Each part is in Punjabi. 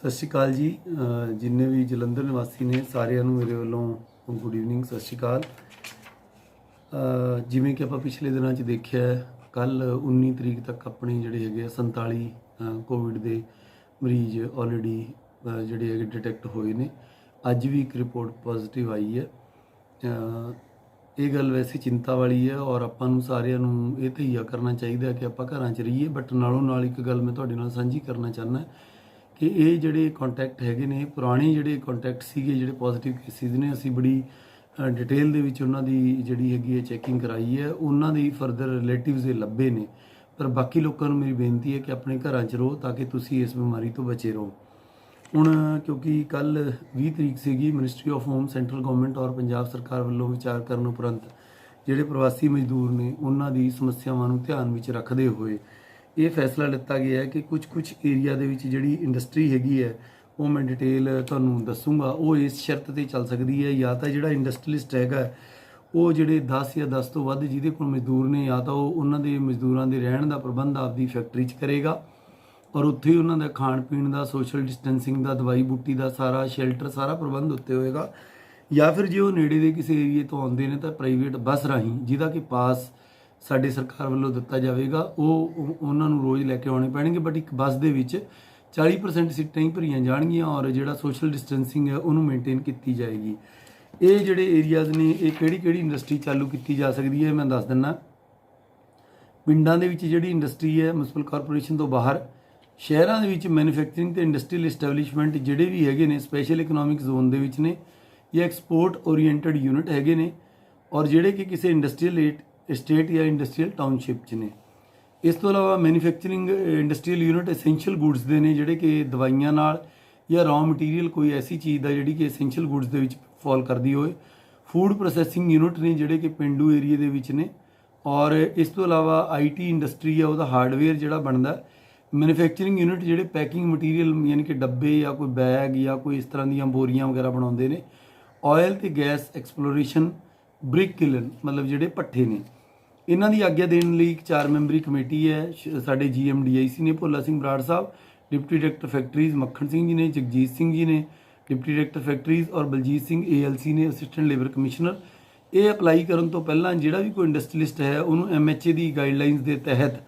ਸਤਿ ਸ਼੍ਰੀ ਅਕਾਲ ਜੀ। ਜਿੰਨੇ ਵੀ ਜਲੰਧਰ ਨਿਵਾਸੀ ਨੇ ਸਾਰਿਆਂ ਨੂੰ ਮੇਰੇ ਵੱਲੋਂ ਗੁੱਡ ਈਵਨਿੰਗ, ਸਤਿ ਸ਼੍ਰੀ ਅਕਾਲ। ਜਿਵੇਂ ਕਿ ਆਪਾਂ ਪਿਛਲੇ ਦਿਨਾਂ 'ਚ ਦੇਖਿਆ, ਕੱਲ 19 ਤਰੀਕ ਤੱਕ ਆਪਣੇ ਜਿਹੜੇ ਹੈਗੇ 47 ਕੋਵਿਡ ਦੇ ਮਰੀਜ਼ ਆਲਰੇਡੀ ਜਿਹੜੇ ਹੈਗੇ ਡਿਟੈਕਟ ਹੋਏ ਨੇ। ਅੱਜ ਵੀ ਇੱਕ ਰਿਪੋਰਟ ਪੋਜ਼ਿਟਿਵ ਆਈ ਹੈ। ਇਹ ਗੱਲ ਵੈਸੇ ਚਿੰਤਾ ਵਾਲੀ ਹੈ ਔਰ ਆਪਾਂ ਨੂੰ ਸਾਰਿਆਂ ਨੂੰ ਇਹ ਤਹਈਆ ਕਰਨਾ ਚਾਹੀਦਾ ਕਿ ਆਪਾਂ ਘਰਾਂ 'ਚ ਰਹੀਏ। ਬਟ ਨਾਲੋਂ ਨਾਲ ਇੱਕ ਗੱਲ ਮੈਂ ਤੁਹਾਡੇ ਨਾਲ ਸਾਂਝੀ ਕਰਨਾ ਚਾਹੁੰਦਾ ਕਿ ਇਹ ਜਿਹੜੇ ਕੰਟੈਕਟ ਹੈਗੇ ਨੇ, ਪੁਰਾਣੇ ਜਿਹੜੇ ਕੰਟੈਕਟ ਸੀਗੇ, ਜਿਹੜੇ ਪੋਜ਼ਿਟਿਵ ਕੇਸਿਸ ਨੇ, ਅਸੀਂ ਬੜੀ ਡਿਟੇਲ ਦੇ ਵਿੱਚ ਉਹਨਾਂ ਦੀ ਜਿਹੜੀ ਹੈਗੀ ਹੈ ਚੈਕਿੰਗ ਕਰਾਈ ਹੈ। ਉਹਨਾਂ ਦੀ ਫਰਦਰ ਰਿਲੇਟਿਵਸ ਇਹ ਲੱਭੇ ਨੇ। ਪਰ ਬਾਕੀ ਲੋਕਾਂ ਨੂੰ ਮੇਰੀ ਬੇਨਤੀ ਹੈ ਕਿ ਆਪਣੇ ਘਰਾਂ 'ਚ ਰਹੋ ਤਾਂ ਕਿ ਤੁਸੀਂ ਇਸ ਬਿਮਾਰੀ ਤੋਂ ਬਚੇ ਰਹੋ। ਹੁਣ ਕਿਉਂਕਿ ਕੱਲ 20 ਤਰੀਕ ਸੀਗੀ, ministry of home, central government ਔਰ ਪੰਜਾਬ ਸਰਕਾਰ ਵੱਲੋਂ ਵਿਚਾਰ ਕਰਨ ਉਪਰੰਤ ਜਿਹੜੇ ਪ੍ਰਵਾਸੀ ਮਜ਼ਦੂਰ ਨੇ ਉਹਨਾਂ ਦੀ ਸਮੱਸਿਆਵਾਂ ਨੂੰ ਧਿਆਨ ਵਿੱਚ ਰੱਖਦੇ ਹੋਏ ਇਹ ਫੈਸਲਾ ਲਿੱਤਾ ਗਿਆ ਹੈ ਕਿ ਕੁਝ ਏਰੀਆ ਦੇ ਵਿੱਚ ਜਿਹੜੀ ਇੰਡਸਟਰੀ ਹੈਗੀ ਹੈ, ਉਹ ਮੈਂ ਡਿਟੇਲ ਤੁਹਾਨੂੰ ਦੱਸੂਗਾ। ਉਹ ਇਸ ਸ਼ਰਤ ਤੇ ਚੱਲ ਸਕਦੀ ਹੈ, ਜਾਂ ਤਾਂ ਜਿਹੜਾ ਇੰਡਸਟਰੀਲਿਸਟ ਹੈਗਾ ਉਹ ਜਿਹੜੇ 10 ਜਾਂ 10 ਤੋਂ ਵੱਧ ਜਿਹਦੇ ਕੋਲ ਮਜ਼ਦੂਰ ਨੇ, ਜਾਂ ਤਾਂ ਉਹ ਉਹਨਾਂ ਦੇ ਮਜ਼ਦੂਰਾਂ ਦੇ ਰਹਿਣ ਦਾ ਪ੍ਰਬੰਧ ਆਪਦੀ ਫੈਕਟਰੀ 'ਚ ਕਰੇਗਾ ਔਰ ਉੱਥੇ ਹੀ ਉਹਨਾਂ ਦਾ ਖਾਣ ਪੀਣ ਦਾ, ਸੋਸ਼ਲ ਡਿਸਟੈਂਸਿੰਗ ਦਾ, ਦਵਾਈ ਬੂਟੀ ਦਾ ਸਾਰਾ ਸ਼ੈਲਟਰ ਸਾਰਾ ਪ੍ਰਬੰਧ ਉੱਤੇ ਹੋਏਗਾ। ਜਾਂ ਫਿਰ ਜੇ ਉਹ ਨੇੜੇ ਦੇ ਕਿਸੇ ਏਰੀਏ ਤੋਂ ਆਉਂਦੇ ਨੇ ਤਾਂ ਪ੍ਰਾਈਵੇਟ ਬੱਸ ਰਾਹੀਂ, ਜਿਹਦਾ ਕਿ ਪਾਸ ਸਾਡੇ ਸਰਕਾਰ ਵੱਲੋਂ ਦਿੱਤਾ ਜਾਵੇਗਾ, ਉਹ ਉਹਨਾਂ ਨੂੰ ਰੋਜ਼ ਲੈ ਕੇ ਆਉਣੇ ਪੈਣਗੇ। ਬਟ ਇੱਕ ਬੱਸ ਦੇ ਵਿੱਚ 40% ਸੀਟਾਂ ਹੀ ਭਰੀਆਂ ਜਾਣਗੀਆਂ ਔਰ ਜਿਹੜਾ ਸੋਸ਼ਲ ਡਿਸਟੈਂਸਿੰਗ ਹੈ ਉਹਨੂੰ ਮੇਨਟੇਨ ਕੀਤੀ ਜਾਏਗੀ। ਇਹ ਜਿਹੜੇ ਏਰੀਆਜ਼ ਨੇ, ਇਹ ਕਿਹੜੀ ਇੰਡਸਟਰੀ ਚਾਲੂ ਕੀਤੀ ਜਾ ਸਕਦੀ ਹੈ ਮੈਂ ਦੱਸ ਦਿੰਦਾ। ਪਿੰਡਾਂ ਦੇ ਵਿੱਚ ਜਿਹੜੀ ਇੰਡਸਟਰੀ ਹੈ ਮਿਊਨਿਸਪਲ ਕਾਰਪੋਰੇਸ਼ਨ ਤੋਂ ਬਾਹਰ, ਸ਼ਹਿਰਾਂ ਦੇ ਵਿੱਚ ਮੈਨੂਫੈਕਚਰਿੰਗ ਤੇ ਇੰਡਸਟਰੀਅਲ ਐਸਟੈਬਲਿਸ਼ਮੈਂਟ ਜਿਹੜੇ ਵੀ ਹੈਗੇ ਨੇ ਸਪੈਸ਼ਲ ਇਕਨੋਮਿਕ ਜ਼ੋਨ ਦੇ ਵਿੱਚ ਨੇ ਜਾਂ ਐਕਸਪੋਰਟ ਓਰੀਐਂਟਡ ਯੂਨਿਟ ਹੈਗੇ ਨੇ ਔਰ ਜਿਹੜੇ ਕਿ ਕਿਸੇ ਇੰਡਸਟਰੀਅਲ ਸਟੇਟ ਜਾਂ ਇੰਡਸਟਰੀਅਲ ਟਾਊਨਸ਼ਿਪ 'ਚ ਨੇ। ਇਸ ਤੋਂ ਇਲਾਵਾ manufacturing industrial unit essential goods ਦੇ ਨੇ, ਜਿਹੜੇ ਕਿ ਦਵਾਈਆਂ ਨਾਲ ਜਾਂ ਰॉ ਮਟੀਰੀਅਲ ਕੋਈ ਐਸੀ ਚੀਜ਼ ਦਾ ਜਿਹੜੀ ਕਿ ਐਸੈਂਸ਼ੀਅਲ ਗੁੱਡਸ ਦੇ ਵਿੱਚ ਫਾਲ ਕਰਦੀ ਹੋਏ। ਫੂਡ ਪ੍ਰੋਸੈਸਿੰਗ ਯੂਨਿਟ ਨੇ ਜਿਹੜੇ ਕਿ ਪਿੰਡੂ ਏਰੀਏ ਦੇ ਵਿੱਚ ਨੇ। ਔਰ ਇਸ ਤੋਂ ਇਲਾਵਾ ਆਈਟੀ ਇੰਡਸਟਰੀ ਹੈ, ਉਹਦਾ ਹਾਰਡਵੇਅਰ ਜਿਹੜਾ ਬਣਦਾ। ਮੈਨੂਫੈਕਚਰਿੰਗ ਯੂਨਿਟ ਜਿਹੜੇ ਪੈਕਿੰਗ ਮਟੀਰੀਅਲ ਯਾਨੀ ਕਿ ਡੱਬੇ ਜਾਂ ਕੋਈ ਬੈਗ ਜਾਂ ਕੋਈ ਇਸ ਤਰ੍ਹਾਂ ਦੀਆਂ ਬੋਰੀਆਂ ਵਗੈਰਾ ਬਣਾਉਂਦੇ ਨੇ। ਆਇਲ ਤੇ ਗੈਸ ਐਕਸਪਲੋਰੇਸ਼ਨ, ਬ੍ਰਿਕ ਕਿਲਨ ਮਤਲਬ ਜਿਹੜੇ ਭੱਠੇ ਨੇ, ਇਹਨਾਂ ਦੀ ਆਗਿਆ ਦੇਣ ਲਈ ਇੱਕ 4 ਮੈਂਬਰੀ ਕਮੇਟੀ ਹੈ। ਸਾਡੇ GMDIC ਨੇ ਭੋਲਾ ਸਿੰਘ ਬਰਾੜ ਸਾਹਿਬ, deputy director factories Makhan Singh ji ਨੇ, ਜਗਜੀਤ ਸਿੰਘ ਜੀ ਨੇ ਡਿਪਟੀ ਡਾਇਰੈਕਟਰ ਫੈਕਟਰੀਜ਼ ਔਰ ਬਲਜੀਤ ਸਿੰਘ ALC ਨੇ ਅਸਿਸਟੈਂਟ ਲੇਬਰ ਕਮਿਸ਼ਨਰ। ਇਹ ਅਪਲਾਈ ਕਰਨ ਤੋਂ ਪਹਿਲਾਂ ਜਿਹੜਾ ਵੀ ਕੋਈ ਇੰਡਸਟਰੀਲਿਸਟ ਹੈ ਉਹਨੂੰ MHA ਦੀ ਗਾਈਡਲਾਈਨਸ ਦੇ ਤਹਿਤ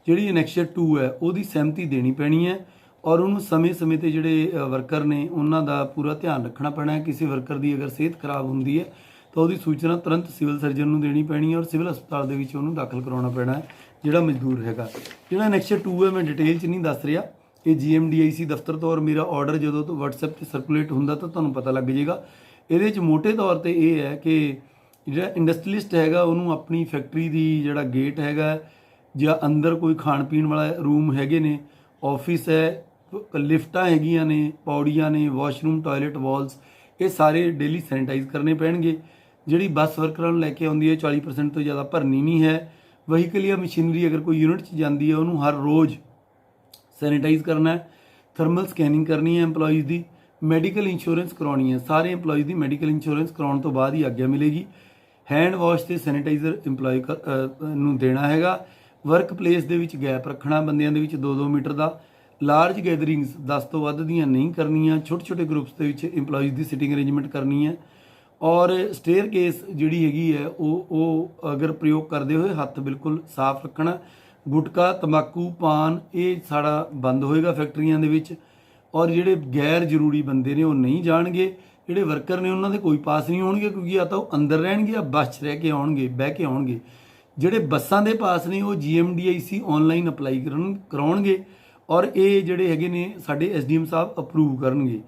ਜਿਹੜੀ ਅਨੈਕਸ਼ਰ 2 ਹੈ ਉਹਦੀ ਸਹਿਮਤੀ ਦੇਣੀ ਪੈਣੀ ਹੈ ਔਰ ਉਹਨੂੰ ਸਮੇਂ-ਸਮੇਂ ਤੇ ਜਿਹੜੇ ਵਰਕਰ ਨੇ ਉਹਨਾਂ ਦਾ ਪੂਰਾ ਧਿਆਨ ਰੱਖਣਾ ਪੈਣਾ ਹੈ। ਕਿਸੇ ਵਰਕਰ ਦੀ ਅਗਰ ਸਿਹਤ ਖਰਾਬ ਹੁੰਦੀ ਹੈ ਤਾਂ ਉਹਦੀ ਸੂਚਨਾ ਤੁਰੰਤ ਸਿਵਲ ਸਰਜਨ ਨੂੰ ਦੇਣੀ ਪੈਣੀ ਹੈ ਔਰ ਸਿਵਲ ਹਸਪਤਾਲ ਦੇ ਵਿੱਚ ਉਹਨੂੰ ਦਾਖਲ ਕਰਾਉਣਾ ਪੈਣਾ ਹੈ ਜਿਹੜਾ ਮਜ਼ਦੂਰ ਹੈਗਾ। ਜਿਹੜਾ ਅਨੈਕਸ਼ਰ 2 ਹੈ ਮੈਂ ਡਿਟੇਲ 'ਚ ਨਹੀਂ ਦੱਸ ਰਿਹਾ, ਇਹ GMDIC ਦਫ਼ਤਰ ਤੋਂ ਔਰ ਮੇਰਾ ਆਰਡਰ ਜਦੋਂ ਤੋਂ WhatsApp 'ਤੇ ਸਰਕੂਲੇਟ ਹੁੰਦਾ ਤਾਂ ਤੁਹਾਨੂੰ ਪਤਾ ਲੱਗ ਜਾਏਗਾ। ਇਹਦੇ 'ਚ ਮੋਟੇ ਤੌਰ 'ਤੇ ਇਹ ਹੈ ਕਿ ਜਿਹੜਾ ਇੰਡਸਟਰੀਲਿਸਟ ਹੈਗਾ ਉਹਨੂੰ ਆਪਣੀ ਫੈਕਟਰੀ ਦੀ ਜਿਹੜਾ ਗੇਟ ਹੈਗਾ ਜਾਂ ਅੰਦਰ ਕੋਈ ਖਾਣ ਪੀਣ ਵਾਲਾ ਰੂਮ ਹੈਗੇ ਨੇ, ਆਫਿਸ ਹੈ, ਲਿਫਟਾਂ ਹੈਗੀਆਂ ਨੇ, ਪੌੜੀਆਂ ਨੇ, ਵਾਸ਼ਰੂਮ, ਟਾਇਲਟ, ਵਾਲਸ, ਇਹ ਸਾਰੇ ਡੇਲੀ ਸੈਨੀਟਾਈਜ਼ ਕਰਨੇ ਪੈਣਗੇ। ਜਿਹੜੀ ਬੱਸ ਵਰਕਰਾਂ ਨੂੰ ਲੈ ਕੇ ਆਉਂਦੀ ਹੈ 40% ਤੋਂ ਜ਼ਿਆਦਾ ਭਰਨੀ ਨਹੀਂ ਹੈ। ਵਹੀਕਲ ਜਾਂ ਮਸ਼ੀਨਰੀ ਅਗਰ ਕੋਈ ਯੂਨਿਟ 'ਚ ਜਾਂਦੀ ਹੈ ਉਹਨੂੰ ਹਰ ਰੋਜ਼ ਸੈਨੀਟਾਈਜ਼ ਕਰਨਾ ਹੈ। ਥਰਮਲ ਸਕੈਨਿੰਗ ਕਰਨੀ ਹੈ EMPLOYEES ਦੀ। ਮੈਡੀਕਲ ਇੰਸ਼ੋਰੈਂਸ ਕਰਾਉਣੀ ਹੈ, ਸਾਰੇ EMPLOYEES ਦੀ ਮੈਡੀਕਲ ਇੰਸ਼ੋਰੈਂਸ ਕਰਾਉਣ ਤੋਂ ਬਾਅਦ ਹੀ ਆਗਿਆ ਮਿਲੇਗੀ। ਹੈਂਡ ਵਾਸ਼ ਤੇ ਸੈਨੀਟਾਈਜ਼ਰ EMPLOYE ਨੂੰ ਦੇਣਾ ਹੈਗਾ। ਵਰਕ ਪਲੇਸ ਦੇ ਵਿੱਚ ਗੈਪ ਰੱਖਣਾ ਬੰਦਿਆਂ ਦੇ ਵਿੱਚ 2-2 ਮੀਟਰ ਦਾ। ਲਾਰਜ ਗੈਦਰਿੰਗਸ 10 ਤੋਂ ਵੱਧ ਦੀਆਂ ਨਹੀਂ ਕਰਨੀਆਂ। ਛੋਟੇ ਗਰੁੱਪਸ ਦੇ ਵਿੱਚ EMPLOYEES ਦੀ ਸਿਟਿੰਗ ਅਰੇਂਜਮੈਂਟ ਕਰਨੀ ਹੈ ਔਰ ਸਟੇਅਰ ਕੇਸ ਜਿਹੜੀ ਹੈਗੀ ਹੈ ਉਹ ਅਗਰ ਪ੍ਰਯੋਗ ਕਰਦੇ ਹੋਏ ਹੱਥ ਬਿਲਕੁਲ ਸਾਫ਼ ਰੱਖਣਾ। ਗੁਟਕਾ, ਤੰਬਾਕੂ, ਪਾਨ ਇਹ ਸਾਰਾ ਬੰਦ ਹੋਏਗਾ ਫੈਕਟਰੀਆਂ ਦੇ ਵਿੱਚ ਔਰ ਜਿਹੜੇ ਗੈਰ ਜ਼ਰੂਰੀ ਬੰਦੇ ਨੇ ਉਹ ਨਹੀਂ ਜਾਣਗੇ। ਜਿਹੜੇ ਵਰਕਰ ਨੇ ਉਹਨਾਂ ਦੇ ਕੋਈ ਪਾਸ ਨਹੀਂ ਹੋਣਗੇ ਕਿਉਂਕਿ ਜਾਂ ਤਾਂ ਉਹ ਅੰਦਰ ਰਹਿਣਗੇ ਜਾਂ ਬੱਸ 'ਚ ਬਹਿ ਕੇ ਆਉਣਗੇ। ਜਿਹੜੇ ਬੱਸਾਂ ਦੇ ਪਾਸ ਨੇ ਉਹ GMDIC ਆਨਲਾਈਨ ਅਪਲਾਈ ਕਰਾਉਣਗੇ ਔਰ ਇਹ ਜਿਹੜੇ ਹੈਗੇ ਨੇ ਸਾਡੇ SDM ਸਾਹਿਬ ਅਪਰੂਵ ਕਰਨਗੇ।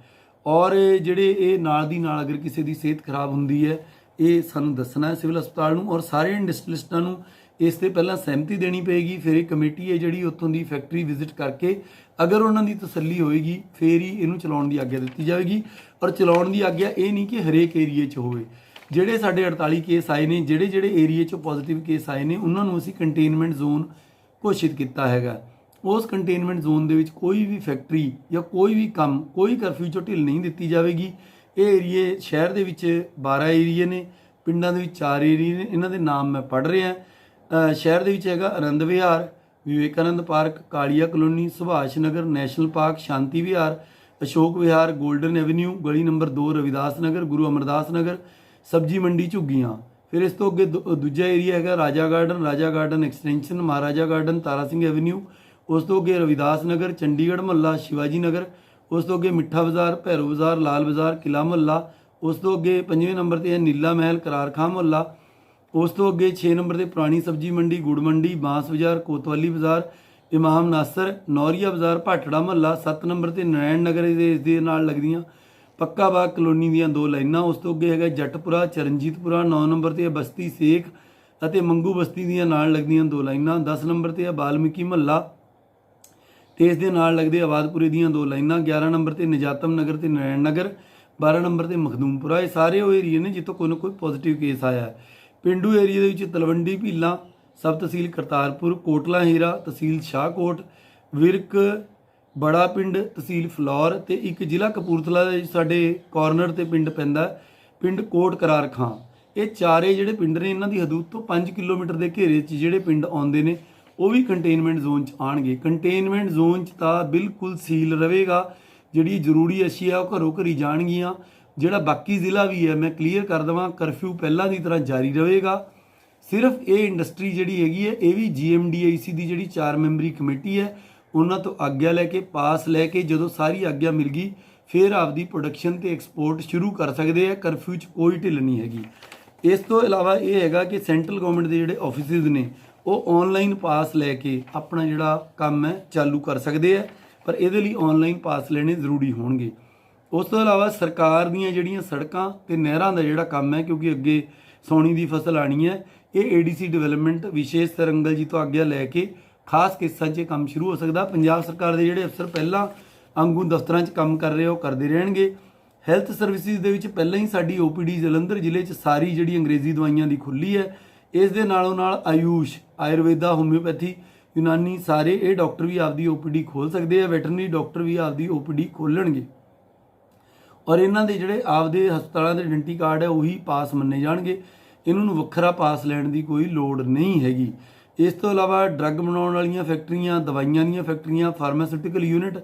ਔਰ ਜਿਹੜੇ ਇਹ ਨਾਲ ਦੀ ਨਾਲ ਅਗਰ ਕਿਸੇ ਦੀ ਸਿਹਤ ਖਰਾਬ ਹੁੰਦੀ ਹੈ ਇਹ ਸਾਨੂੰ ਦੱਸਣਾ ਹੈ ਸਿਵਲ ਹਸਪਤਾਲ ਨੂੰ ਔਰ ਸਾਰੇ ਇੰਡਸਟਰੀਲਿਸਟਾਂ ਨੂੰ ਇਸ ਤੇ ਪਹਿਲਾਂ ਸਹਿਮਤੀ ਦੇਣੀ ਪਏਗੀ। ਫਿਰ ਇਹ ਕਮੇਟੀ ਹੈ ਜਿਹੜੀ ਉੱਥੋਂ ਦੀ ਫੈਕਟਰੀ ਵਿਜ਼ਿਟ ਕਰਕੇ ਅਗਰ ਉਹਨਾਂ ਦੀ ਤਸੱਲੀ ਹੋਏਗੀ ਫਿਰ ਹੀ ਇਹਨੂੰ ਚਲਾਉਣ ਦੀ ਆਗਿਆ ਦਿੱਤੀ ਜਾਵੇਗੀ। ਔਰ ਚਲਾਉਣ ਦੀ ਆਗਿਆ ਇਹ ਨਹੀਂ ਕਿ ਹਰੇਕ ਏਰੀਏ 'ਚ ਹੋਵੇ। ਜਿਹੜੇ ਸਾਡੇ 48 ਕੇਸ ਆਏ ਨੇ, ਜਿਹੜੇ ਏਰੀਏ 'ਚੋਂ ਪੋਜ਼ਿਟਿਵ ਕੇਸ ਆਏ ਨੇ ਉਹਨਾਂ ਨੂੰ ਅਸੀਂ ਕੰਟੇਨਮੈਂਟ ਜ਼ੋਨ ਘੋਸ਼ਿਤ ਕੀਤਾ ਹੈਗਾ। ਉਸ ਕੰਟੇਨਮੈਂਟ ਜ਼ੋਨ ਦੇ ਵਿੱਚ ਕੋਈ ਵੀ ਫੈਕਟਰੀ ਜਾਂ ਕੋਈ ਵੀ ਕੰਮ, ਕੋਈ ਕਰਫਿਊ 'ਚੋਂ ਢਿੱਲ ਨਹੀਂ ਦਿੱਤੀ ਜਾਵੇਗੀ। ਇਹ ਏਰੀਏ ਸ਼ਹਿਰ ਦੇ ਵਿੱਚ 12 ਏਰੀਏ ਨੇ, ਪਿੰਡਾਂ ਦੇ ਵਿੱਚ 4 ਏਰੀਏ ਨੇ। ਇਹਨਾਂ ਦੇ ਨਾਮ ਮੈਂ ਪੜ੍ਹ ਰਿਹਾ। ਸ਼ਹਿਰ ਦੇ ਵਿੱਚ ਹੈਗਾ ਆਨੰਦ ਵਿਹਾਰ, ਵਿਵੇਕਾਨੰਦ ਪਾਰਕ, ਕਾਲੀਆ ਕਲੋਨੀ, ਸੁਭਾਸ਼ ਨਗਰ, ਨੈਸ਼ਨਲ ਪਾਰਕ, ਸ਼ਾਂਤੀ ਵਿਹਾਰ, अशोक विहार गोल्डन एवेन्यू, गली नंबर 2 रविदास नगर, गुरु अमरदास नगर, सब्जी मंडी ਝੁੱਗੀਆਂ। फिर इस तो अगे दूजा एरिया है राजा गार्डन एक्सटेंशन, महाराजा गार्डन, तारा सिंह एवेन्यू। उस तो अगे रविदास नगर, चंडीगढ़ मुहल्ला, शिवाजी नगर। उस तो अगे मिठा बाजार, भैरव बाजार, लाल बाजार, किला मुहल्ला। उस तो अगे 5वें नंबर पर है नीला महल, करार खां मुहल्ला। उस तो अगे 6 नंबर पर पुरानी सब्जी मंडी, गुड़ मंडी, बांस बाजार, कोतवाली बाजार, इमाम नासर, नौरिया बाजार, भाटड़ा मुहल्ला। 7 नंबर पर नरैण नगर इस दे नाल लगदियां पक्का बाग कलोनी ਦੀਆਂ 2 ਲਾਈਨਾਂ। ਉਸ ਤੋਂ ਅੱਗੇ ਹੈਗਾ ਜੱਟਪੁਰਾ, ਚਰਨਜੀਤਪੁਰਾ। 9 ਨੰਬਰ ਤੇ ਹੈ ਬਸਤੀ ਸੇਖ ਅਤੇ ਮੰਗੂ ਬਸਤੀ ਦੀਆਂ ਨਾਲ ਲੱਗਦੀਆਂ 2 ਲਾਈਨਾਂ। 10 ਨੰਬਰ ਤੇ ਹੈ ਬਾਲਮੀਕੀ ਮਹੱਲਾ ਤੇ ਇਸ ਦੇ ਨਾਲ ਲੱਗਦੇ ਆਬਾਦਪੁਰੇ ਦੀਆਂ 2 ਲਾਈਨਾਂ। 11 ਨੰਬਰ ਤੇ ਨਿਜਾਤਮ ਨਗਰ ਤੇ ਨਰੈਣ ਨਗਰ। 12 ਨੰਬਰ ਤੇ ਮਖਦੂਮਪੁਰਾ। ਇਹ ਸਾਰੇ ਉਹ ਏਰੀਏ ਨੇ ਜਿੱਥੋਂ ਕੋਈ ਨਾ ਕੋਈ ਪੋਜ਼ਿਟਿਵ ਕੇਸ ਆਇਆ ਹੈ। ਪਿੰਡੂ ਏਰੀਏ ਦੇ ਵਿੱਚ ਤਲਵੰਡੀ ਭੀਲਾਂ, ਸਬ ਤਹਿਸੀਲ ਕਰਤਾਰਪੁਰ, ਕੋਟਲਾ ਹੀਰਾ ਤਹਿਸੀਲ ਸ਼ਾਹਕੋਟ, ਵਿਰਕ ਬੜਾ ਪਿੰਡ ਤਹਿਸੀਲ ਫਲੌਰ ਤੇ ਇੱਕ ਜ਼ਿਲ੍ਹਾ ਕਪੂਰਥਲਾ ਦੇ ਸਾਡੇ ਕਾਰਨਰ ਤੇ ਪਿੰਡ ਪੈਂਦਾ ਪਿੰਡ ਕੋਟ ਕਰਾਰ ਖਾਂ। ਇਹ ਚਾਰੇ ਜਿਹੜੇ ਪਿੰਡ ਨੇ ਇਹਨਾਂ ਦੀ ਹਦੂਦ ਤੋਂ 5 ਕਿਲੋਮੀਟਰ ਦੇ ਘੇਰੇ 'ਚ ਜਿਹੜੇ ਪਿੰਡ ਆਉਂਦੇ ਨੇ ਉਹ ਵੀ ਕੰਟੇਨਮੈਂਟ ਜ਼ੋਨ 'ਚ ਆਣਗੇ। ਕੰਟੇਨਮੈਂਟ ਜ਼ੋਨ 'ਚ ਤਾਂ ਬਿਲਕੁਲ ਸੀਲ ਰਹੇਗਾ, ਜਿਹੜੀ ਜ਼ਰੂਰੀ ਅਸ਼ੀਆ ਉਹ ਘਰੋਂ ਘਰੀ ਜਾਣਗੀਆਂ। ਜਿਹੜਾ ਬਾਕੀ ਜ਼ਿਲ੍ਹਾ ਵੀ ਹੈ ਮੈਂ ਕਲੀਅਰ ਕਰ ਦੇਵਾਂ, ਕਰਫਿਊ ਪਹਿਲਾਂ ਦੀ ਤਰ੍ਹਾਂ ਜਾਰੀ ਰਹੇਗਾ। ਸਿਰਫ ਇਹ ਇੰਡਸਟਰੀ ਜਿਹੜੀ ਹੈਗੀ ਹੈ ਇਹ ਵੀ GMDIC ਦੀ ਜਿਹੜੀ 4 ਮੈਂਬਰੀ ਕਮੇਟੀ ਹੈ ਉਹਨਾਂ ਤੋਂ ਆਗਿਆ ਲੈ ਕੇ ਪਾਸ ਲੈ ਕੇ ਜਦੋਂ ਸਾਰੀ ਆਗਿਆ ਮਿਲ ਗਈ ਫਿਰ ਆਪਦੀ ਪ੍ਰੋਡਕਸ਼ਨ ਤੇ ਐਕਸਪੋਰਟ ਸ਼ੁਰੂ ਕਰ ਸਕਦੇ ਆ। ਕਰਫਿਊ 'ਚ ਕੋਈ ਢਿੱਲ ਨਹੀਂ ਹੈਗੀ। ਇਸ ਤੋਂ ਇਲਾਵਾ ਇਹ ਹੈਗਾ ਕਿ ਸੈਂਟਰਲ ਗਵਰਨਮੈਂਟ ਦੇ ਜਿਹੜੇ ਆਫਿਸਿਸ ਨੇ ਉਹ ਆਨਲਾਈਨ ਪਾਸ ਲੈ ਕੇ ਆਪਣਾ ਜਿਹੜਾ ਕੰਮ ਹੈ ਚਾਲੂ ਕਰ ਸਕਦੇ ਆ, ਪਰ ਇਹਦੇ ਲਈ ਆਨਲਾਈਨ ਪਾਸ ਲੈਣੇ ਜ਼ਰੂਰੀ ਹੋਣਗੇ। ਉਸ ਤੋਂ ਇਲਾਵਾ ਸਰਕਾਰ ਦੀਆਂ ਜਿਹੜੀਆਂ ਸੜਕਾਂ ਤੇ ਨਹਿਰਾਂ ਦਾ ਜਿਹੜਾ ਕੰਮ ਹੈ, ਕਿਉਂਕਿ ਅੱਗੇ ਸੌਣੀ ਦੀ ਫਸਲ ਆਣੀ ਹੈ, ਇਹ ADC ਡਿਵੈਲਪਮੈਂਟ ਵਿਸ਼ੇਸ਼ ਤਰੰਗਲ ਜੀ ਤੋਂ ਆਗਿਆ ਲੈ ਕੇ ਖਾਸ ਕੇਸਾਂ 'ਚ ਕੰਮ ਸ਼ੁਰੂ ਹੋ ਸਕਦਾ। ਪੰਜਾਬ ਸਰਕਾਰ ਦੇ ਜਿਹੜੇ ਅਫਸਰ ਪਹਿਲਾਂ ਵਾਂਗੂ ਦਫ਼ਤਰਾਂ 'ਚ ਕੰਮ ਕਰ ਰਹੇ ਉਹ ਕਰਦੇ ਰਹਿਣਗੇ। ਹੈਲਥ ਸਰਵਿਸਿਜ਼ ਦੇ ਵਿੱਚ ਪਹਿਲਾਂ ਹੀ ਸਾਡੀ OPD ਜਲੰਧਰ ਜ਼ਿਲ੍ਹੇ 'ਚ ਸਾਰੀ ਜਿਹੜੀ ਅੰਗਰੇਜ਼ੀ ਦਵਾਈਆਂ ਦੀ ਖੁੱਲ੍ਹੀ ਹੈ। ਇਸ ਦੇ ਨਾਲੋਂ ਨਾਲ ਆਯੂਸ਼, ਆਯੁਰਵੇਦਾ, ਹੋਮਿਓਪੈਥੀ, ਯੂਨਾਨੀ ਸਾਰੇ ਇਹ ਡਾਕਟਰ ਵੀ ਆਪਦੀ OPD ਖੋਲ੍ਹ ਸਕਦੇ ਆ। ਵੈਟਰਨਰੀ ਡਾਕਟਰ ਵੀ ਆਪਦੀ OPD ਖੋਲ੍ਹਣਗੇ ਔਰ ਇਹਨਾਂ ਦੇ ਜਿਹੜੇ ਆਪਦੇ ਹਸਪਤਾਲਾਂ ਦੇ ਆਇਡੈਂਟੀ ਕਾਰਡ ਹੈ ਉਹੀ ਪਾਸ ਮੰਨੇ ਜਾਣਗੇ। ਇਹਨਾਂ ਨੂੰ ਵੱਖਰਾ ਪਾਸ ਲੈਣ ਦੀ ਕੋਈ ਲੋੜ ਨਹੀਂ ਹੈਗੀ। ਇਸ ਤੋਂ ਇਲਾਵਾ ਡਰੱਗ ਬਣਾਉਣ ਵਾਲੀਆਂ ਫੈਕਟਰੀਆਂ, ਦਵਾਈਆਂ ਦੀਆਂ ਫੈਕਟਰੀਆਂ, pharmaceutical unit,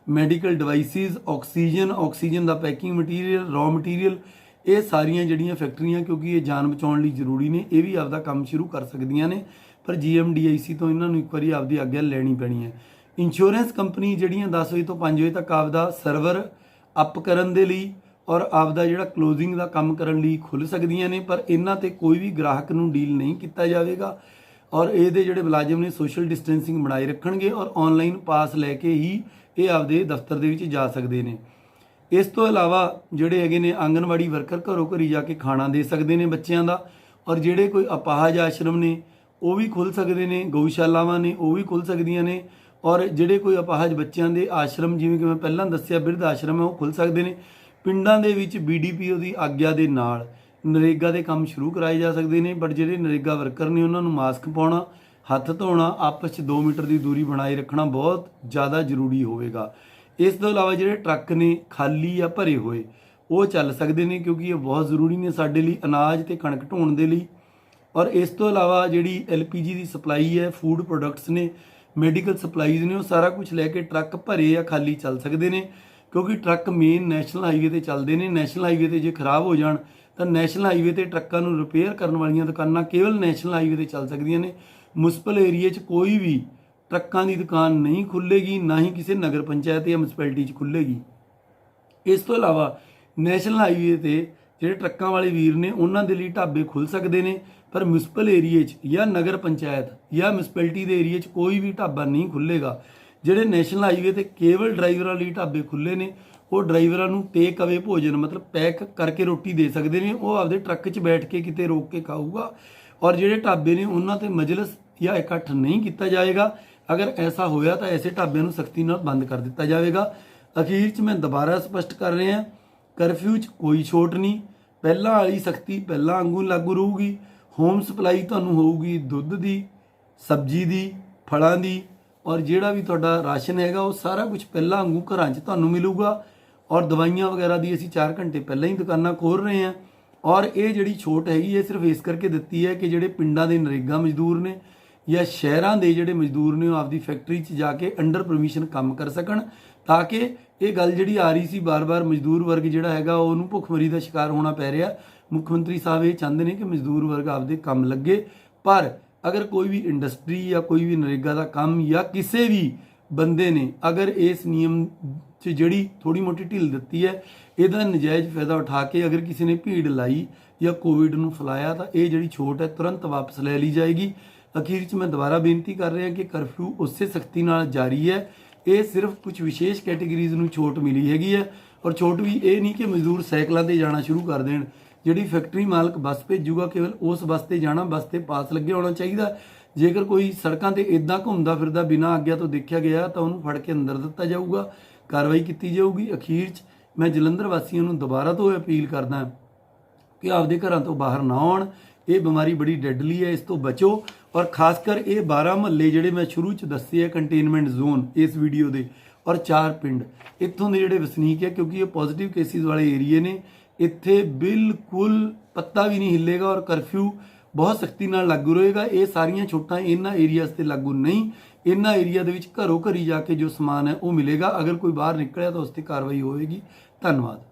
medical devices, oxygen ਦਾ ਪੈਕਿੰਗ ਮਟੀਰੀਅਲ, ਰॉ ਮਟੀਰੀਅਲ, ਇਹ ਸਾਰੀਆਂ ਜਿਹੜੀਆਂ ਫੈਕਟਰੀਆਂ ਕਿਉਂਕਿ ਇਹ ਜਾਨ ਬਚਾਉਣ ਲਈ ਜ਼ਰੂਰੀ ਨੇ ਇਹ ਵੀ ਆਪਦਾ ਕੰਮ ਸ਼ੁਰੂ ਕਰ ਸਕਦੀਆਂ ਨੇ, ਪਰ GMDIC ਤੋਂ ਇਹਨਾਂ ਨੂੰ ਇੱਕ ਵਾਰੀ ਆਪਦੀ ਆਗਿਆ ਲੈਣੀ ਪੈਣੀ ਹੈ। ਇੰਸ਼ੋਰੈਂਸ ਕੰਪਨੀ ਜਿਹੜੀਆਂ 10 ਵਜੇ ਤੋਂ 5 ਵਜੇ ਤੱਕ ਆਪਦਾ ਸਰਵਰ ਅਪ ਕਰਨ ਦੇ ਲਈ ਔਰ ਆਪਦਾ ਜਿਹੜਾ ਕਲੋਜ਼ਿੰਗ ਦਾ ਕੰਮ ਕਰਨ ਲਈ ਖੁੱਲ੍ਹ ਸਕਦੀਆਂ ਨੇ, ਪਰ ਇਹਨਾਂ ਤੇ ਕੋਈ ਵੀ ਗ੍ਰਾਹਕ ਨੂੰ ਡੀਲ ਨਹੀਂ ਕੀਤਾ ਜਾਵੇਗਾ ਔਰ ਇਹਦੇ ਜਿਹੜੇ ਮੁਲਾਜ਼ਮ ਨੇ ਸੋਸ਼ਲ ਡਿਸਟੈਂਸਿੰਗ ਬਣਾਈ ਰੱਖਣਗੇ ਔਰ ਆਨਲਾਈਨ ਪਾਸ ਲੈ ਕੇ ਹੀ ਇਹ ਆਪਦੇ ਦਫ਼ਤਰ ਦੇ ਵਿੱਚ ਜਾ ਸਕਦੇ ਨੇ। ਇਸ ਤੋਂ ਇਲਾਵਾ ਜਿਹੜੇ ਹੈਗੇ ਨੇ ਆਂਗਨਵਾੜੀ ਵਰਕਰ ਘਰੋਂ ਘਰੀ ਜਾ ਕੇ ਖਾਣਾ ਦੇ ਸਕਦੇ ਨੇ ਬੱਚਿਆਂ ਦਾ, ਔਰ ਜਿਹੜੇ ਕੋਈ ਅਪਾਹਜ ਆਸ਼ਰਮ ਨੇ ਉਹ ਵੀ ਖੁੱਲ੍ਹ ਸਕਦੇ ਨੇ, ਗਊਸ਼ਾਲਾਵਾਂ ਨੇ ਉਹ ਵੀ ਖੁੱਲ੍ਹ ਸਕਦੀਆਂ ਨੇ, ਔਰ ਜਿਹੜੇ ਕੋਈ ਅਪਾਹਜ ਬੱਚਿਆਂ ਦੇ ਆਸ਼ਰਮ ਜਿਵੇਂ ਕਿ ਮੈਂ ਪਹਿਲਾਂ ਦੱਸਿਆ ਬਿਰਧ ਆਸ਼ਰਮ ਹੈ ਉਹ ਖੁੱਲ੍ਹ ਸਕਦੇ ਨੇ। ਪਿੰਡਾਂ ਦੇ ਵਿੱਚ BDPO ਦੀ ਆਗਿਆ ਦੇ ਨਾਲ ਨਰੇਗਾ ਦੇ ਕੰਮ ਸ਼ੁਰੂ ਕਰਾਏ ਜਾ ਸਕਦੇ ਨੇ, ਬਟ ਜਿਹੜੇ ਨਰੇਗਾ ਵਰਕਰ ਨੇ ਉਹਨਾਂ ਨੂੰ ਮਾਸਕ ਪਾਉਣਾ, ਹੱਥ ਧੋਣਾ, ਆਪਸ 'ਚ 2 ਮੀਟਰ ਦੀ ਦੂਰੀ ਬਣਾਏ ਰੱਖਣਾ ਬਹੁਤ ਜ਼ਿਆਦਾ ਜ਼ਰੂਰੀ ਹੋਵੇਗਾ। ਇਸ ਤੋਂ ਇਲਾਵਾ ਜਿਹੜੇ ਟਰੱਕ ਨੇ ਖਾਲੀ ਜਾਂ ਭਰੇ ਹੋਏ ਉਹ ਚੱਲ ਸਕਦੇ ਨੇ ਕਿਉਂਕਿ ਇਹ ਬਹੁਤ ਜ਼ਰੂਰੀ ਨੇ ਸਾਡੇ ਲਈ ਅਨਾਜ ਤੇ ਕਣਕ ਢੋਣ ਦੇ ਲਈ। ਔਰ ਇਸ ਤੋਂ ਇਲਾਵਾ ਜਿਹੜੀ LPG ਦੀ ਸਪਲਾਈ ਹੈ, ਫੂਡ ਪ੍ਰੋਡਕਟਸ ਨੇ, ਮੈਡੀਕਲ ਸਪਲਾਈਜ਼ ਨੇ, ਉਹ ਸਾਰਾ ਕੁਝ ਲੈ ਕੇ ਟਰੱਕ ਭਰੇ ਜਾਂ ਖਾਲੀ ਚੱਲ ਸਕਦੇ ਨੇ ਕਿਉਂਕਿ ਟਰੱਕ ਮੇਨ ਨੈਸ਼ਨਲ ਹਾਈਵੇ ਤੇ ਚੱਲਦੇ ਨੇ। ਨੈਸ਼ਨਲ ਹਾਈਵੇ ਤੇ ਜੇ ਖਰਾਬ ਹੋ ਜਾਣ ਤਾਂ ਨੈਸ਼ਨਲ ਹਾਈਵੇ ਤੇ ਟਰੱਕਾਂ ਨੂੰ ਰਿਪੇਅਰ ਕਰਨ ਵਾਲੀਆਂ ਦੁਕਾਨਾਂ ਕੇਵਲ ਨੈਸ਼ਨਲ ਹਾਈਵੇ ਤੇ ਚੱਲ ਸਕਦੀਆਂ ਨੇ। ਮੁਨਸਿਪਲ ਏਰੀਏ 'ਚ ਕੋਈ ਵੀ ਟਰੱਕਾਂ ਦੀ ਦੁਕਾਨ ਨਹੀਂ ਖੁੱਲ੍ਹੇਗੀ, ਨਾ ਹੀ ਕਿਸੇ ਨਗਰ ਪੰਚਾਇਤ ਜਾਂ ਮਿਊਨਿਸਪੈਲਿਟੀ 'ਚ ਖੁੱਲ੍ਹੇਗੀ। ਇਸ ਤੋਂ ਇਲਾਵਾ ਨੈਸ਼ਨਲ ਹਾਈਵੇ ਤੇ ਜਿਹੜੇ ਟਰੱਕਾਂ ਵਾਲੇ ਵੀਰ ਨੇ ਉਹਨਾਂ ਦੇ ਲਈ ਢਾਬੇ ਖੁੱਲ੍ਹ ਸਕਦੇ ਨੇ, ਪਰ ਮਿਊਨਿਸਪਲ ਏਰੀਏ 'ਚ ਜਾਂ ਨਗਰ ਪੰਚਾਇਤ ਜਾਂ ਮਿਊਨਿਸਪੈਲਿਟੀ ਦੇ ਏਰੀਏ 'ਚ ਕੋਈ ਵੀ ਢਾਬਾ ਨਹੀਂ ਖੁੱਲ੍ਹੇਗਾ। ਜਿਹੜੇ ਨੈਸ਼ਨਲ ਹਾਈਵੇ ਤੇ ਕੇਵਲ ਡਰਾਈਵਰਾਂ ਲਈ ਢਾਬੇ ਖੁੱਲ੍ਹੇ ਨੇ ਉਹ ਡਰਾਈਵਰਾਂ ਨੂੰ ਟੇਕ ਅਵੇ ਭੋਜਨ ਮਤਲਬ ਪੈਕ ਕਰਕੇ ਰੋਟੀ ਦੇ ਸਕਦੇ ਨੇ, ਉਹ ਆਪਦੇ ਟਰੱਕ 'ਚ ਬੈਠ ਕੇ ਕਿਤੇ ਰੋਕ ਕੇ ਖਾਊਗਾ। ਔਰ ਜਿਹੜੇ ਢਾਬੇ ਨੇ ਉਹਨਾਂ ਤੇ ਮਜਲਿਸ ਜਾਂ ਇਕੱਠ ਨਹੀਂ ਕੀਤਾ ਜਾਏਗਾ। ਅਗਰ ਐਸਾ ਹੋਇਆ ਤਾਂ ਐਸੇ ਢਾਬਿਆਂ ਨੂੰ ਸਖਤੀ ਨਾਲ ਬੰਦ ਕਰ ਦਿੱਤਾ ਜਾਵੇਗਾ। ਅਖੀਰ 'ਚ ਮੈਂ ਦੁਬਾਰਾ ਸਪਸ਼ਟ ਕਰ ਰਿਹਾ, ਕਰਫਿਊ 'ਚ ਕੋਈ ਛੋਟ ਨਹੀਂ। ਪਹਿਲਾਂ ਵਾਲੀ ਸਖਤੀ ਪਹਿਲਾਂ ਵਾਂਗੂ ਲਾਗੂ ਰਹੂਗੀ। ਹੋਮ ਸਪਲਾਈ ਤੁਹਾਨੂੰ ਹੋਊਗੀ ਦੁੱਧ ਦੀ, ਸਬਜ਼ੀ ਦੀ, ਫਲਾਂ ਦੀ, ਔਰ ਜਿਹੜਾ ਵੀ ਤੁਹਾਡਾ ਰਾਸ਼ਨ ਹੈਗਾ ਉਹ ਸਾਰਾ ਕੁਝ ਪਹਿਲਾਂ ਵਾਂਗੂ ਘਰਾਂ 'ਚ ਤੁਹਾਨੂੰ ਮਿਲੂਗਾ। ਔਰ ਦਵਾਈਆਂ ਵਗੈਰਾ ਦੀ ਅਸੀਂ 4 ਘੰਟੇ ਪਹਿਲਾਂ ਹੀ ਦੁਕਾਨਾਂ ਖੋਲ੍ਹ ਰਹੇ ਹਾਂ। ਔਰ ਇਹ ਜਿਹੜੀ ਛੋਟ ਹੈਗੀ ਇਹ ਸਿਰਫ ਇਸ ਕਰਕੇ ਦਿੱਤੀ ਹੈ ਕਿ ਜਿਹੜੇ ਪਿੰਡਾਂ ਦੇ ਨਰੇਗਾ ਮਜ਼ਦੂਰ ਨੇ ਜਾਂ ਸ਼ਹਿਰਾਂ ਦੇ ਜਿਹੜੇ ਮਜ਼ਦੂਰ ਨੇ ਉਹ ਆਪਦੀ ਫੈਕਟਰੀ 'ਚ ਜਾ ਕੇ ਅੰਡਰ ਪਰਮਿਸ਼ਨ ਕੰਮ ਕਰ ਸਕਣ, ਤਾਂ ਕਿ ਇਹ ਗੱਲ ਜਿਹੜੀ ਆ ਰਹੀ ਸੀ ਬਾਰ-ਬਾਰ, ਮਜ਼ਦੂਰ ਵਰਗ ਜਿਹੜਾ ਹੈਗਾ ਉਹਨੂੰ ਭੁੱਖਮਰੀ ਦਾ ਸ਼ਿਕਾਰ ਹੋਣਾ ਪੈ ਰਿਹਾ। ਮੁੱਖ ਮੰਤਰੀ ਸਾਹਿਬ ਇਹ ਚਾਹੁੰਦੇ ਨੇ ਕਿ ਮਜ਼ਦੂਰ ਵਰਗ ਆਪਦੇ ਕੰਮ ਲੱਗੇ, ਪਰ ਅਗਰ ਕੋਈ ਵੀ ਇੰਡਸਟਰੀ ਜਾਂ ਕੋਈ ਵੀ ਨਰੇਗਾ ਦਾ ਕੰਮ ਜਾਂ ਕਿਸੇ ਵੀ ਬੰਦੇ ਨੇ ਅਗਰ ਇਸ ਨਿਯਮ 'ਚ ਜਿਹੜੀ ਥੋੜੀ ਮੋਟੀ ਢਿੱਲ ਦਿੱਤੀ ਹੈ, ਇਹਦਾ ਨਜਾਇਜ਼ ਫਾਇਦਾ ਉਠਾ ਕੇ ਅਗਰ ਕਿਸੇ ਨੇ ਭੀੜ ਲਾਈ ਜਾਂ ਕੋਵਿਡ ਨੂੰ ਫੈਲਾਇਆ, ਤਾਂ ਇਹ ਜਿਹੜੀ ਛੋਟ ਹੈ ਤੁਰੰਤ ਵਾਪਸ ਲੈ ਲਈ ਜਾਏਗੀ। ਅਖੀਰ 'ਚ ਮੈਂ ਦੁਬਾਰਾ ਬੇਨਤੀ ਕਰ ਰਿਹਾ ਕਿ ਕਰਫਿਊ ਉਸੇ ਸਖਤੀ ਨਾਲ ਜਾਰੀ ਹੈ। ਇਹ ਸਿਰਫ ਕੁਝ ਵਿਸ਼ੇਸ਼ ਕੈਟੇਗਰੀਜ਼ ਨੂੰ ਛੋਟ ਮਿਲੀ ਹੈਗੀ ਹੈ, ਔਰ ਛੋਟ ਵੀ ਇਹ ਨਹੀਂ ਕਿ ਮਜ਼ਦੂਰ ਸਾਈਕਲਾਂ 'ਤੇ ਜਾਣਾ ਸ਼ੁਰੂ ਕਰ ਦੇਣ। ਜਿਹੜੀ ਫੈਕਟਰੀ ਮਾਲਕ ਬੱਸ ਭੇਜੂਗਾ, ਕੇਵਲ ਉਸ ਬੱਸ 'ਤੇ ਜਾਣਾ, ਬੱਸ 'ਤੇ ਪਾਸ ਲੱਗਿਆ ਹੋਣਾ ਚਾਹੀਦਾ। ਜੇਕਰ ਕੋਈ ਸੜਕਾਂ 'ਤੇ ਇੱਦਾਂ ਘੁੰਮਦਾ ਫਿਰਦਾ ਬਿਨਾਂ ਆਗਿਆ ਤੋਂ ਦੇਖਿਆ ਗਿਆ ਤਾਂ ਉਹਨੂੰ ਫੜ ਕੇ ਅੰਦਰ ਦਿੱਤਾ ਜਾਊਗਾ, ਕਾਰਵਾਈ ਕੀਤੀ ਜਾਊਗੀ। ਅਖੀਰ 'ਚ ਮੈਂ ਜਲੰਧਰ ਵਾਸੀਆਂ ਨੂੰ ਦੁਬਾਰਾ ਤੋਂ ਅਪੀਲ ਕਰਦਾ ਕਿ ਆਪਦੇ ਘਰਾਂ ਤੋਂ ਬਾਹਰ ਨਾ ਆਉਣ। ਇਹ ਬਿਮਾਰੀ ਬੜੀ ਡੈਡਲੀ ਹੈ, ਇਸ ਤੋਂ ਬਚੋ। ਔਰ ਖਾਸ ਕਰ ਇਹ 12 ਮਹੱਲੇ ਜਿਹੜੇ ਮੈਂ ਸ਼ੁਰੂ 'ਚ ਦੱਸੇ ਆ ਕੰਟੇਨਮੈਂਟ ਜ਼ੋਨ ਇਸ ਵੀਡੀਓ ਦੇ, ਔਰ 4 ਪਿੰਡ, ਇੱਥੋਂ ਦੇ ਜਿਹੜੇ ਵਸਨੀਕ ਹੈ, ਕਿਉਂਕਿ ਇਹ ਪੋਜ਼ਿਟਿਵ ਕੇਸਿਸ ਵਾਲੇ ਏਰੀਏ ਨੇ, ਇੱਥੇ ਬਿਲਕੁਲ ਪੱਤਾ ਵੀ ਨਹੀਂ ਹਿੱਲੇਗਾ ਔਰ ਕਰਫਿਊ ਬਹੁਤ ਸਖਤੀ ਨਾਲ ਲਾਗੂ ਰਹੇਗਾ। ਇਹ ਸਾਰੀਆਂ ਛੋਟਾਂ ਇਹਨਾਂ ਏਰੀਆਜ਼ ਤੇ ਲਾਗੂ ਨਹੀਂ। ਇਹਨਾਂ ਏਰੀਆ ਦੇ ਵਿੱਚ ਘਰੋਂ ਘਰੀ ਜਾ ਕੇ ਜੋ ਸਮਾਨ ਹੈ ਉਹ ਮਿਲੇਗਾ। ਅਗਰ ਕੋਈ ਬਾਹਰ ਨਿਕਲਿਆ ਤਾਂ ਉਸ ਤੇ ਕਾਰਵਾਈ ਹੋਵੇਗੀ। ਧੰਨਵਾਦ।